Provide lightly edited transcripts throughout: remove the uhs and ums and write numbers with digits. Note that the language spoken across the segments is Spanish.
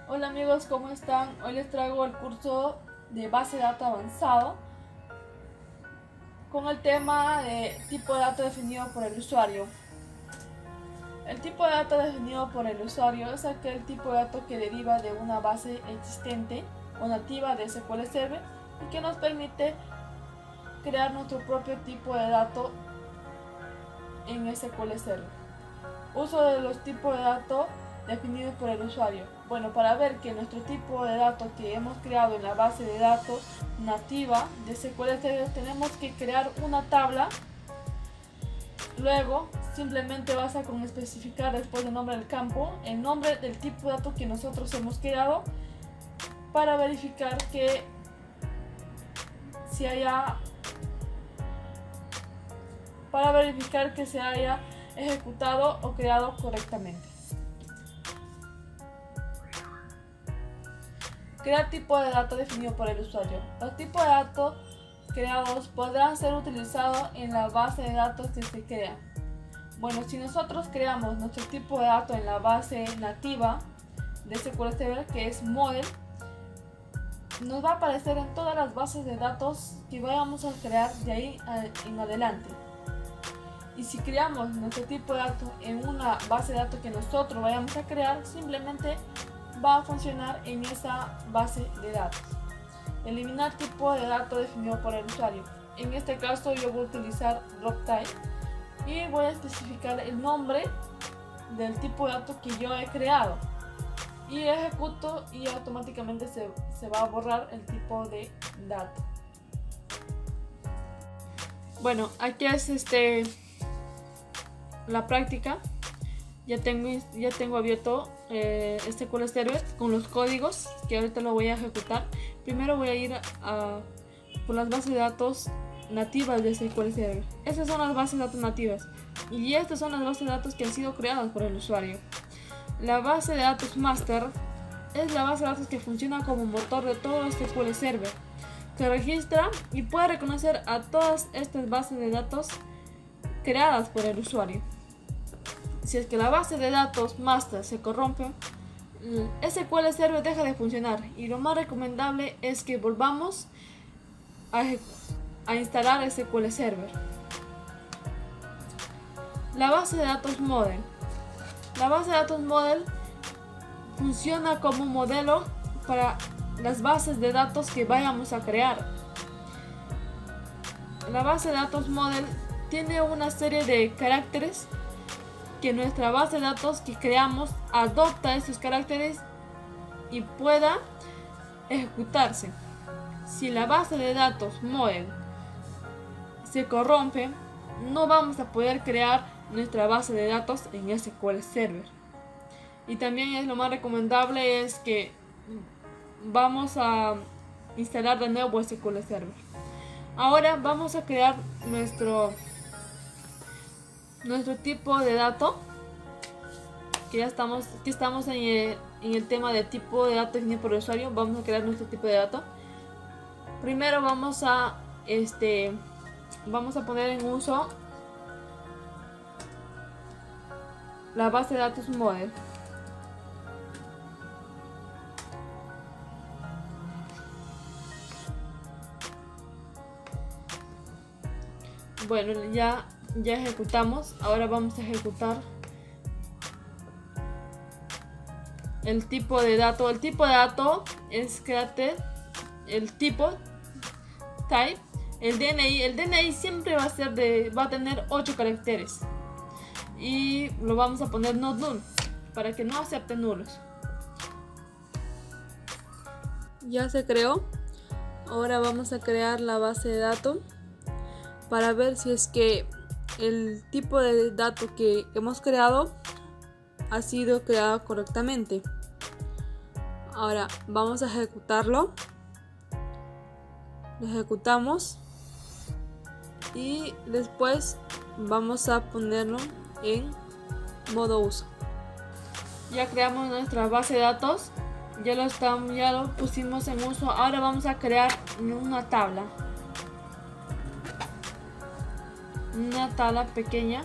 Hola amigos, ¿cómo están? Hoy les traigo el curso de base de datos avanzado con el tema de tipo de datos definido por el usuario. El tipo de datos definido por el usuario es aquel tipo de datos que deriva de una base existente o nativa de SQL Server y que nos permite crear nuestro propio tipo de datos en SQL Server. Uso de los tipos de datos definidos por el usuario. Bueno, para ver que nuestro tipo de datos que hemos creado en la base de datos nativa de SQL Server tenemos que crear una tabla. Luego simplemente basta con especificar después del nombre del campo el nombre del tipo de datos que nosotros hemos creado para verificar que se haya ejecutado o creado correctamente. Crear tipo de datos definido por el usuario. Los tipos de datos creados podrán ser utilizados en la base de datos que se crea. Bueno, si nosotros creamos nuestro tipo de datos en la base nativa de SQL Server, que es model, nos va a aparecer en todas las bases de datos que vayamos a crear de ahí en adelante. Y si creamos nuestro tipo de datos en una base de datos que nosotros vayamos a crear, simplemente va a funcionar en esa base de datos. Eliminar tipo de datos definido por el usuario. En este caso yo voy a utilizar drop-type y voy a especificar el nombre del tipo de datos que yo he creado. Y ejecuto y automáticamente se va a borrar el tipo de dato. Bueno, aquí es la práctica. Ya tengo abierto este SQL Server con los códigos que ahorita lo voy a ejecutar. Primero voy a ir por las bases de datos nativas de SQL Server. Estas son las bases de datos nativas y estas son las bases de datos que han sido creadas por el usuario. La base de datos master es la base de datos que funciona como motor de todo SQL Server, que registra y puede reconocer a todas estas bases de datos creadas por el usuario. Si es que la base de datos master se corrompe, SQL Server deja de funcionar y lo más recomendable es que volvamos a instalar SQL Server. La base de datos model. La base de datos model funciona como un modelo para las bases de datos que vayamos a crear. La base de datos model tiene una serie de caracteres que nuestra base de datos que creamos adopta esos caracteres y pueda ejecutarse. Si la base de datos model se corrompe, no vamos a poder crear nuestra base de datos en SQL Server. Y también es lo más recomendable es que vamos a instalar de nuevo SQL Server. Ahora vamos a crear nuestro tipo de dato, que ya estamos en el tema de tipo de datos definido por el usuario. Vamos a crear nuestro tipo de dato. Primero vamos a poner en uso la base de datos model. Bueno, ya ejecutamos. Ahora vamos a ejecutar el tipo de dato. El tipo de dato es create el tipo type. El DNI siempre va a tener 8 caracteres y lo vamos a poner not null para que no acepte nulos. Ya se creó. Ahora vamos a crear la base de datos para ver si es que el tipo de dato que hemos creado ha sido creado correctamente. Ahora vamos a ejecutarlo. Lo ejecutamos y después vamos a ponerlo en modo uso. Ya creamos nuestra base de datos, ya lo pusimos en uso. Ahora vamos a crear una tabla pequeña.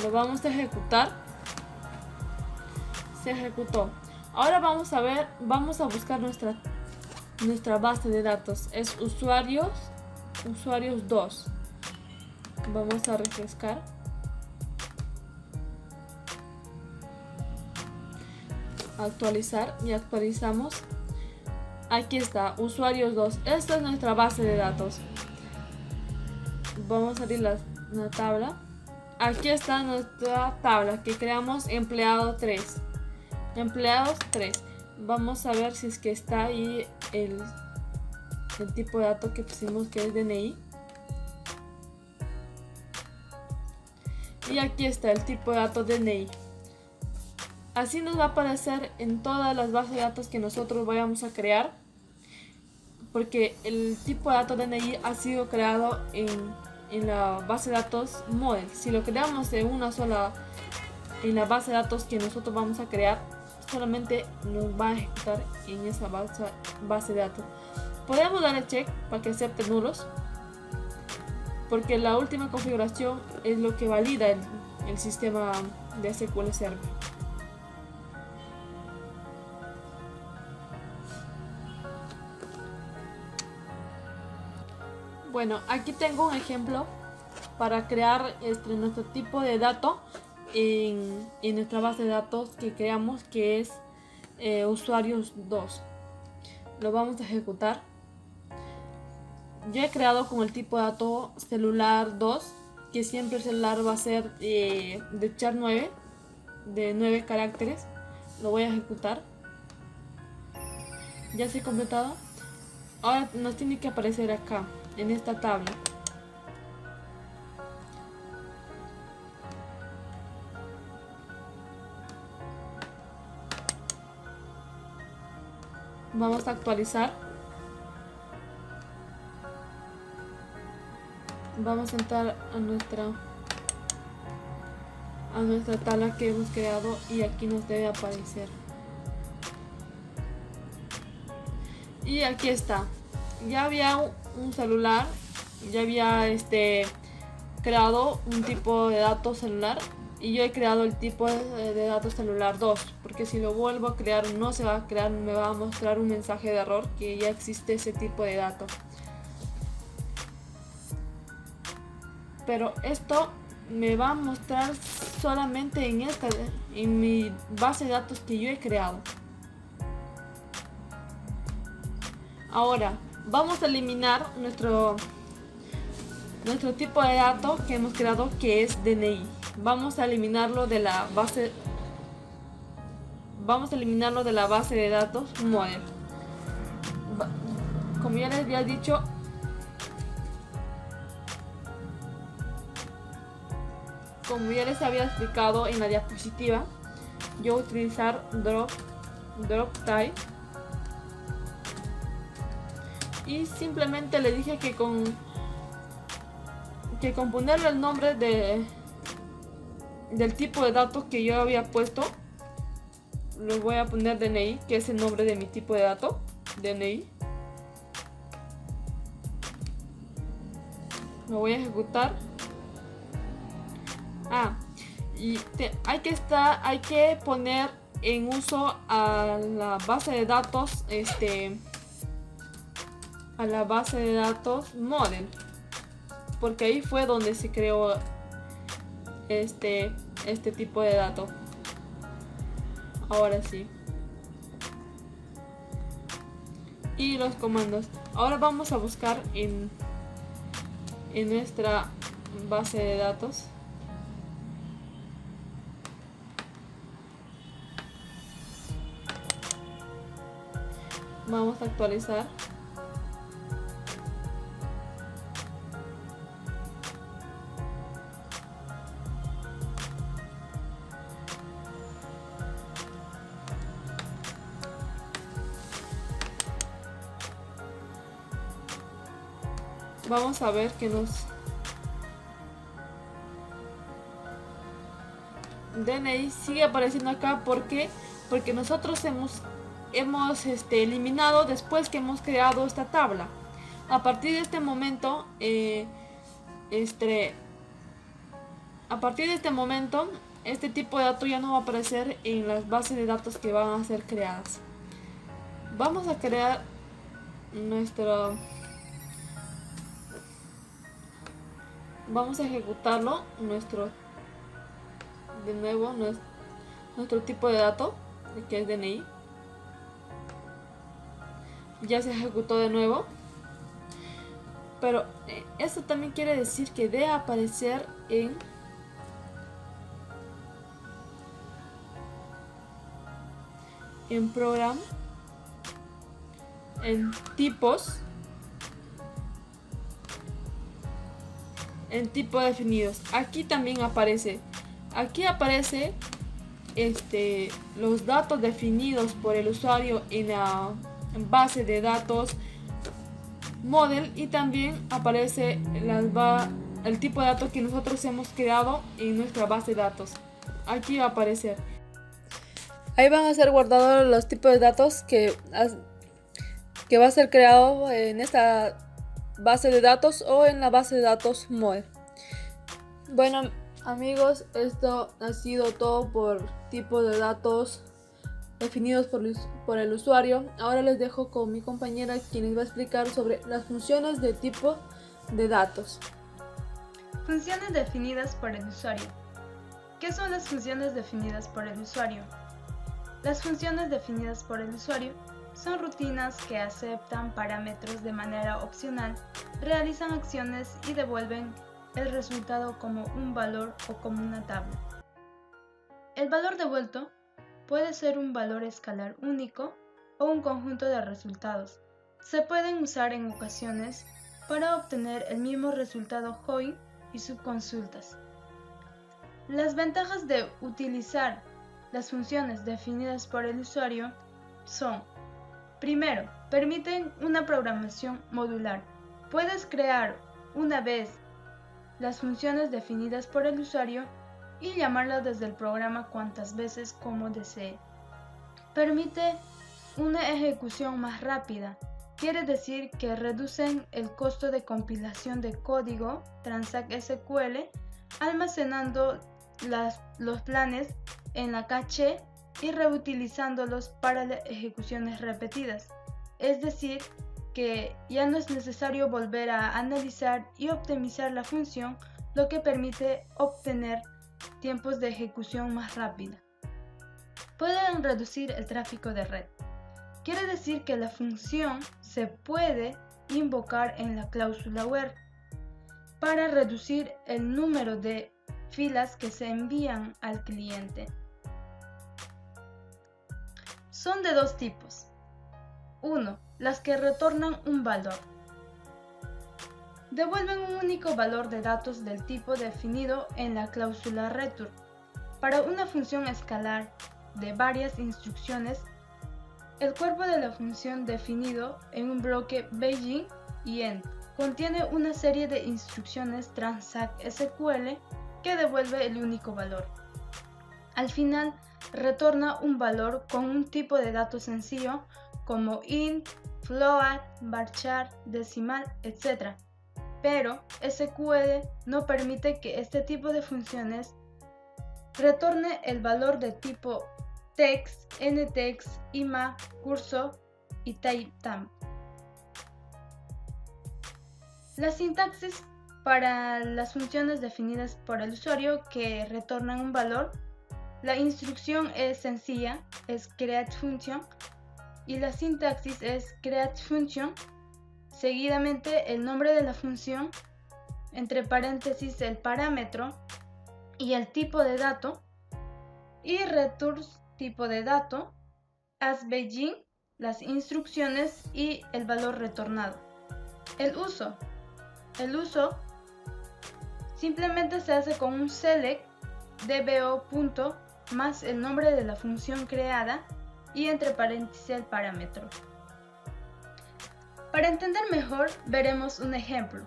Lo vamos a ejecutar. Se ejecutó. Ahora vamos a buscar nuestra base de datos. Es usuarios 2. Vamos a refrescar. Actualizar y actualizamos. Aquí está, usuarios 2. Esta es nuestra base de datos. Vamos a abrir la tabla. Aquí está nuestra tabla que creamos, empleado 3. Empleados 3. Vamos a ver si es que está ahí el tipo de dato que pusimos, que es DNI. Y aquí está el tipo de datos DNI. Así nos va a aparecer en todas las bases de datos que nosotros vayamos a crear, porque el tipo de datos DNI ha sido creado en la base de datos model. Si lo creamos en una sola, en la base de datos que nosotros vamos a crear, solamente nos va a ejecutar en esa base de datos. Podemos darle check para que acepte nulos, porque la última configuración es lo que valida el sistema de SQL Server. Bueno, aquí tengo un ejemplo para crear nuestro tipo de dato en nuestra base de datos que creamos, que es usuarios 2. Lo vamos a ejecutar. Yo he creado con el tipo de dato celular 2, que siempre el celular va a ser de char 9, de 9 caracteres. Lo voy a ejecutar. Ya se ha completado. Ahora nos tiene que aparecer acá, en esta tabla. Vamos a actualizar. Vamos a entrar a nuestra tabla que hemos creado y aquí nos debe aparecer. Y aquí está. Ya había un celular, ya había creado un tipo de datos celular, y yo he creado el tipo de datos celular 2, porque si lo vuelvo a crear no se va a crear, me va a mostrar un mensaje de error que ya existe ese tipo de dato. Pero esto me va a mostrar solamente en mi base de datos que yo he creado. Ahora vamos a eliminar nuestro tipo de dato que hemos creado, que es DNI. Vamos a eliminarlo de la base. Vamos a eliminarlo de la base de datos model. Como ya les había dicho, como ya les había explicado en la diapositiva, yo voy a utilizar drop type. Y simplemente le dije que con ponerle el nombre del tipo de datos que yo había puesto, le voy a poner DNI, que es el nombre de mi tipo de dato, DNI. Lo voy a ejecutar. Y hay que poner en uso a la base de datos, a la base de datos model, porque ahí fue donde se creó este tipo de dato. Ahora sí. Y los comandos. Ahora vamos a buscar en nuestra base de datos. Vamos a actualizar. Vamos a ver que DNI sigue apareciendo acá. ¿Por qué? Porque nosotros hemos eliminado después que hemos creado esta tabla. A partir de este momento este tipo de datos ya no va a aparecer en las bases de datos que van a ser creadas. Vamos a crear vamos a ejecutarlo, de nuevo nuestro tipo de dato, que es DNI. Ya se ejecutó de nuevo, pero esto también quiere decir que debe aparecer en program, en tipos, en tipo definidos. Aquí también aparece, los datos definidos por el usuario en la base de datos model, y también aparece el tipo de datos que nosotros hemos creado en nuestra base de datos. Aquí va a aparecer. Ahí van a ser guardados los tipos de datos que va a ser creado en esta base de datos o en la base de datos model. Bueno, amigos, esto ha sido todo por tipos de datos definidos por el usuario. Ahora les dejo con mi compañera, quien les va a explicar sobre las funciones de tipo de datos. Funciones definidas por el usuario. ¿Qué son las funciones definidas por el usuario? Las funciones definidas por el usuario son rutinas que aceptan parámetros de manera opcional, realizan acciones y devuelven el resultado como un valor o como una tabla. El valor devuelto puede ser un valor escalar único o un conjunto de resultados. Se pueden usar en ocasiones para obtener el mismo resultado join y subconsultas. Las ventajas de utilizar las funciones definidas por el usuario son: primero, permiten una programación modular. Puedes crear una vez las funciones definidas por el usuario y llamarlas desde el programa cuantas veces como desee. Permite una ejecución más rápida. Quiere decir que reducen el costo de compilación de código Transact SQL, almacenando los planes en la caché y reutilizándolos para las ejecuciones repetidas. Es decir, que ya no es necesario volver a analizar y optimizar la función, lo que permite obtener tiempos de ejecución más rápida. Pueden reducir el tráfico de red. Quiere decir que la función se puede invocar en la cláusula where para reducir el número de filas que se envían al cliente. Son de dos tipos. 1. Las que retornan un valor. Devuelven un único valor de datos del tipo definido en la cláusula return. Para una función escalar de varias instrucciones, el cuerpo de la función definido en un bloque begin y end contiene una serie de instrucciones Transact SQL que devuelve el único valor. Al final, retorna un valor con un tipo de datos sencillo como int, float, varchar, decimal, etc. Pero SQL no permite que este tipo de funciones retorne el valor de tipo text, ntext, ima, curso y typetamp. La sintaxis para las funciones definidas por el usuario que retornan un valor: la instrucción es sencilla, es createFunction, y la sintaxis es createFunction, seguidamente el nombre de la función, entre paréntesis el parámetro y el tipo de dato, y return tipo de dato, asBegin, las instrucciones y el valor retornado. El uso simplemente se hace con un select dbo punto más el nombre de la función creada y entre paréntesis el parámetro. Para entender mejor, veremos un ejemplo.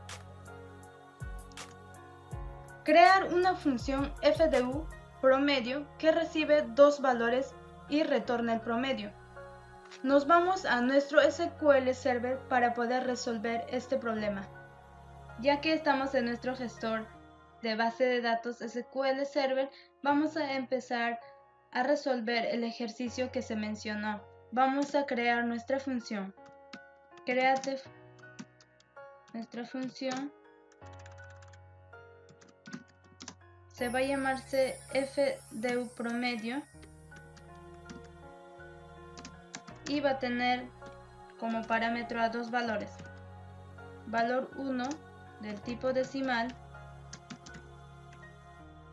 Crear una función fdu promedio que recibe dos valores y retorna el promedio. Nos vamos a nuestro SQL Server para poder resolver este problema. Ya que estamos en nuestro gestor de base de datos SQL Server, vamos a empezar a resolver el ejercicio que se mencionó. Vamos a crear nuestra función. Créate nuestra función. Se va a llamarse FDU promedio y va a tener como parámetro a dos valores. Valor 1 del tipo decimal,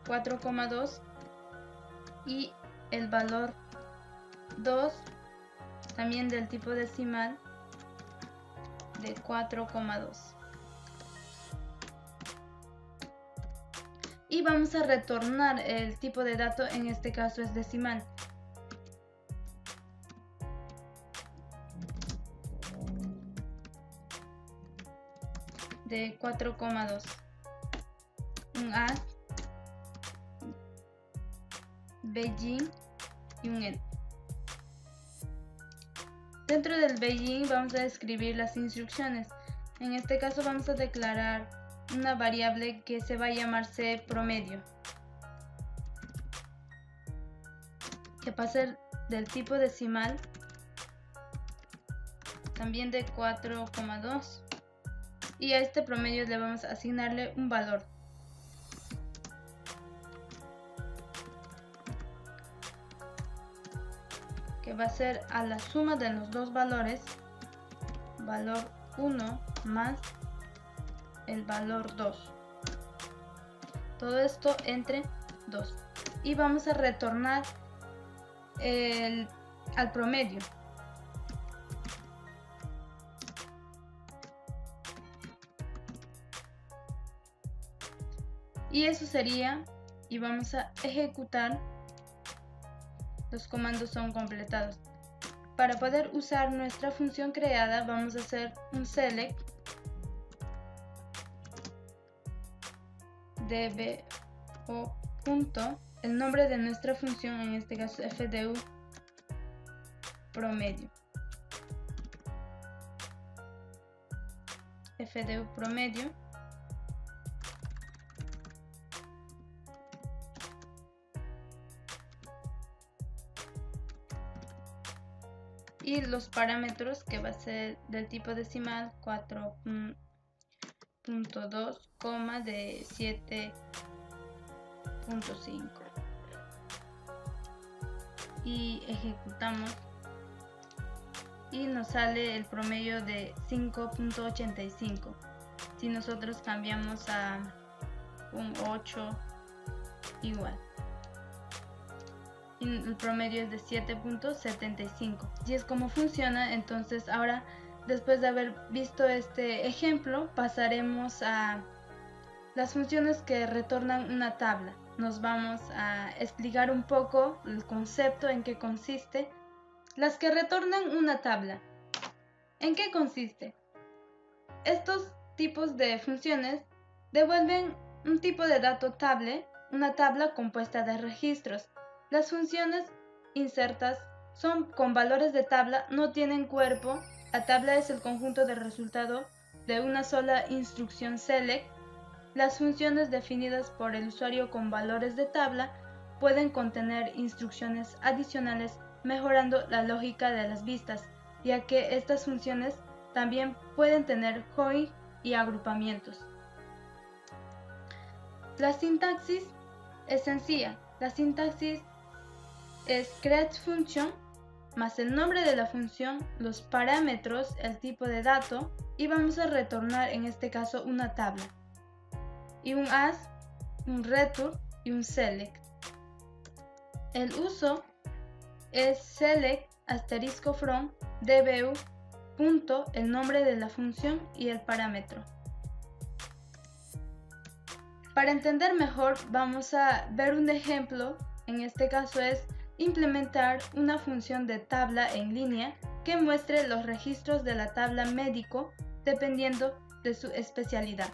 4,2, y el valor 2 también del tipo decimal de 4,2. Y vamos a retornar el tipo de dato, en este caso es decimal. De 4,2. Un AS, Beijing y un EN. Dentro del Beijing vamos a escribir las instrucciones. En este caso vamos a declarar una variable que se va a llamarse promedio, que va a ser del tipo decimal, también de 4,2, y a este promedio le vamos a asignarle un valor. Que va a ser a la suma de los dos valores, valor 1 más el valor 2. Todo esto entre 2. Y vamos a retornar al promedio. Y eso sería, y vamos a ejecutar. Los comandos son completados. Para poder usar nuestra función creada, vamos a hacer un select dbo punto, el nombre de nuestra función, en este caso FDU promedio. FDU promedio. Y los parámetros, que va a ser del tipo decimal, 4.2, de 7.5. Y ejecutamos y nos sale el promedio de 5.85. Si nosotros cambiamos a un 8, igual. El promedio es de 7.75. Si es como funciona, entonces ahora, después de haber visto este ejemplo, pasaremos a las funciones que retornan una tabla. Nos vamos a explicar un poco el concepto, en qué consiste. Las que retornan una tabla. ¿En qué consiste? Estos tipos de funciones devuelven un tipo de dato table, una tabla compuesta de registros. Las funciones insertas son con valores de tabla, no tienen cuerpo. La tabla es el conjunto de resultado de una sola instrucción select. Las funciones definidas por el usuario con valores de tabla pueden contener instrucciones adicionales, mejorando la lógica de las vistas, ya que estas funciones también pueden tener join y agrupamientos. La sintaxis es sencilla. La sintaxis es create function más el nombre de la función, los parámetros, el tipo de dato, y vamos a retornar en este caso una tabla, y un as, un return y un select. El uso es select asterisco from dbu punto, el nombre de la función y el parámetro. Para entender mejor, vamos a ver un ejemplo. En este caso es implementar una función de tabla en línea que muestre los registros de la tabla médico dependiendo de su especialidad.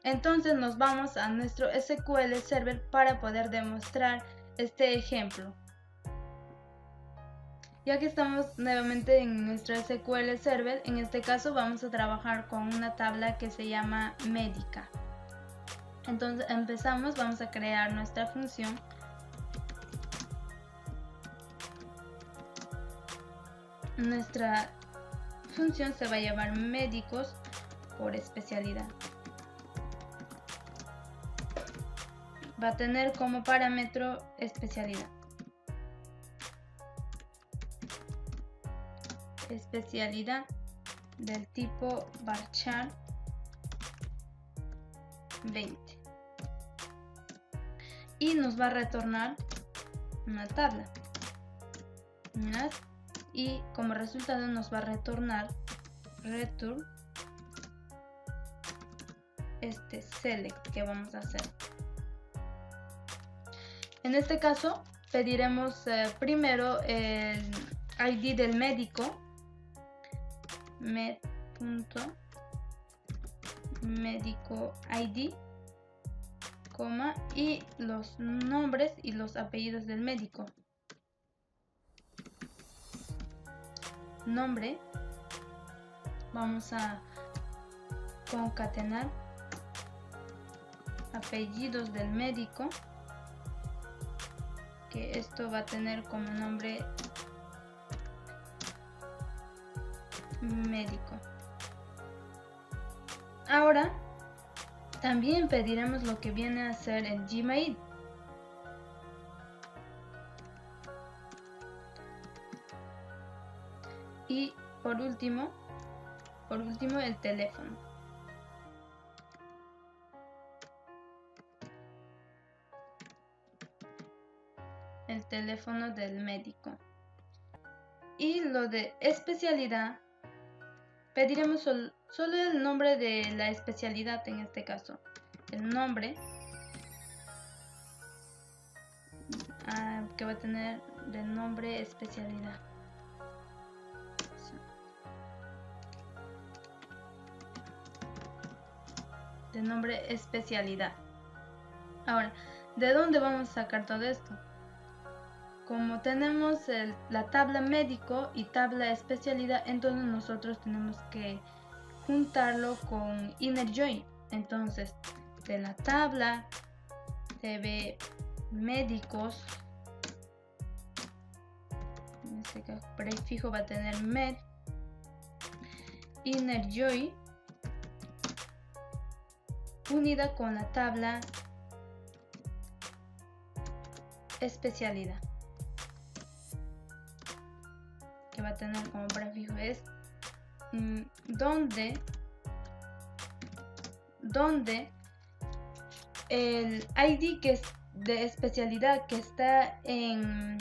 Entonces nos vamos a nuestro SQL Server para poder demostrar este ejemplo. Ya que estamos nuevamente en nuestro SQL Server, en este caso vamos a trabajar con una tabla que se llama médica. Entonces empezamos, vamos a crear nuestra función nuestra función se va a llamar médicos por especialidad. Va a tener como parámetro especialidad. Especialidad del tipo varchar 20. Y nos va a retornar una tabla. Y como resultado nos va a retornar return select que vamos a hacer. En este caso pediremos primero el ID del médico, med.medico ID, coma, y los nombres y los apellidos del médico. Nombre, vamos a concatenar apellidos del médico, que esto va a tener como nombre médico. Ahora también pediremos lo que viene a ser el Gmail. Y por último el teléfono. El teléfono del médico. Y lo de especialidad, pediremos solo el nombre de la especialidad en este caso. El nombre que va a tener de nombre especialidad. De nombre especialidad. Ahora, ¿de dónde vamos a sacar todo esto? Como tenemos la tabla médico y tabla especialidad, entonces nosotros tenemos que juntarlo con inner join. Entonces, de la tabla de médicos, en este caso prefijo va a tener med, inner join unida con la tabla especialidad, que va a tener como prefijo es donde el ID que es de especialidad que está en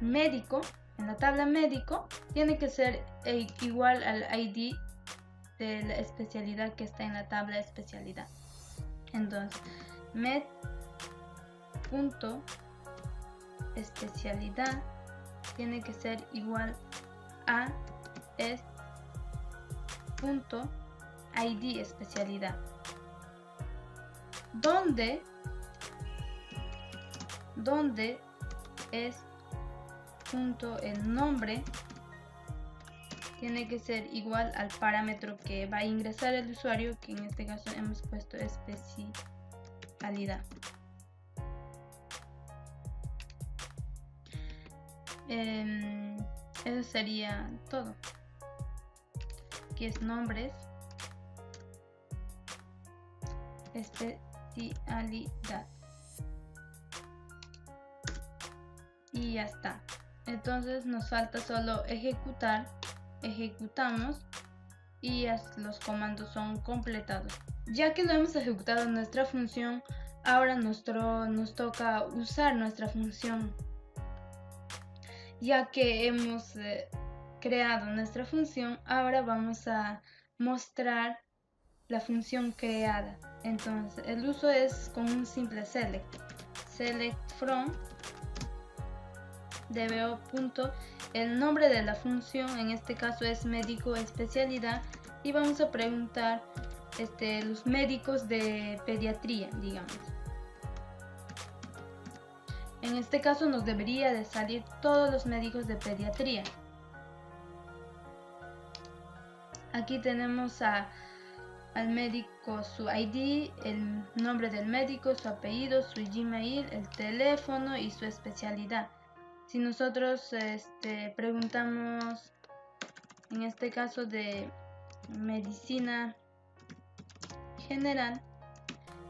médico, en la tabla médico, tiene que ser igual al ID de la especialidad que está en la tabla especialidad. Entonces, med.especialidad tiene que ser igual a .id especialidad, donde es el nombre tiene que ser igual al parámetro que va a ingresar el usuario, que en este caso hemos puesto especialidad. Eso sería todo. Aquí es nombres, especialidad, y ya está. Entonces nos falta solo ejecutar. Ejecutamos y ya los comandos son completados. Ya que lo hemos ejecutado en nuestra función, ahora nos toca usar nuestra función. Ya que hemos creado nuestra función, ahora vamos a mostrar la función creada. Entonces el uso es con un simple select from dbo. El nombre de la función en este caso es médico especialidad, y vamos a preguntar los médicos de pediatría, digamos. En este caso nos debería de salir todos los médicos de pediatría. Aquí tenemos al médico, su ID, el nombre del médico, su apellido, su Gmail, el teléfono y su especialidad. Si nosotros preguntamos en este caso de medicina general,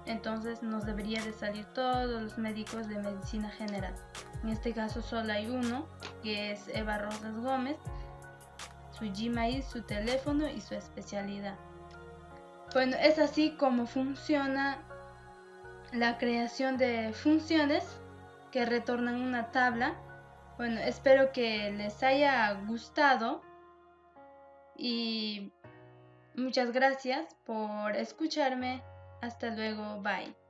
entonces nos debería de salir todos los médicos de medicina general. En este caso solo hay uno, que es Eva Rosas Gómez, su Gmail, su teléfono y su especialidad. Bueno, es así como funciona la creación de funciones que retornan una tabla. Bueno, espero que les haya gustado y muchas gracias por escucharme. Hasta luego, bye.